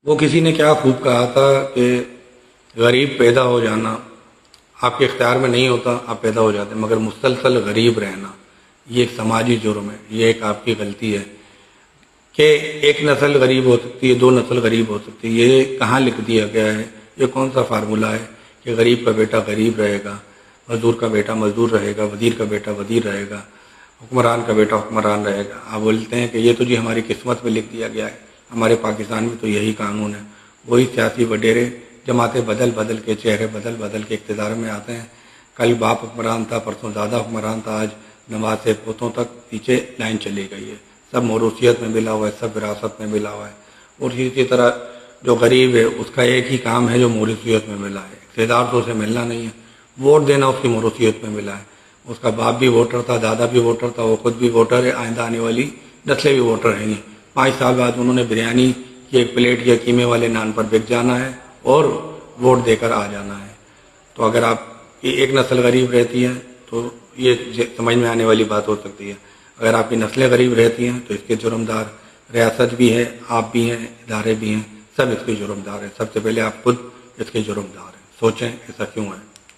وہ کسی نے کیا خوب کہا تھا کہ غریب پیدا ہو جانا آپ کے اختیار میں نہیں ہوتا، آپ پیدا ہو جاتے، مگر مسلسل غریب رہنا یہ ایک سماجی جرم ہے، یہ ایک آپ کی غلطی ہے کہ ایک نسل غریب ہو سکتی ہے، دو نسل غریب ہو سکتی ہے۔ یہ کہاں لکھ دیا گیا ہے؟ یہ کون سا فارمولہ ہے کہ غریب کا بیٹا غریب رہے گا، مزدور کا بیٹا مزدور رہے گا، وزیر کا بیٹا وزیر رہے گا، حکمران کا بیٹا حکمران رہے گا؟ آپ بولتے ہیں کہ یہ تو جی ہماری قسمت میں لکھ دیا گیا ہے، ہمارے پاکستان میں تو یہی قانون ہے۔ وہی سیاسی وڈیرے جماعتیں بدل بدل کے، چہرے بدل بدل کے اقتدار میں آتے ہیں۔ کل باپ حکمران تھا، پرسوں دادا حکمران تھا، آج نواز سے پوتوں تک پیچھے لائن چلی گئی ہے۔ سب موروثیت میں ملا ہوا ہے، سب وراثت میں ملا ہوا ہے۔ اور اسی طرح جو غریب ہے اس کا ایک ہی کام ہے جو موروثیت میں ملا ہے، اقتدار تو اسے ملنا نہیں ہے، ووٹ دینا اس کی موروثیت میں ملا ہے۔ اس کا باپ بھی ووٹر تھا، دادا بھی ووٹر تھا، وہ خود بھی ووٹر ہے، آئندہ آنے والی نسلیں بھی ووٹر رہیں گی۔ 5 سال بعد انہوں نے بریانی کی ایک پلیٹ یا قیمے والے نان پر بک جانا ہے اور ووٹ دے کر آ جانا ہے۔ تو اگر آپ کی ایک نسل غریب رہتی ہے تو یہ سمجھ میں آنے والی بات ہو سکتی ہے، اگر آپ کی نسلیں غریب رہتی ہیں تو اس کے جرمدار ریاست بھی ہے، آپ بھی ہیں، ادارے بھی ہیں، سب اس کے جرمدار ہیں۔ سب سے پہلے آپ خود اس کے جرمدار ہیں۔ سوچیں ایسا کیوں ہے۔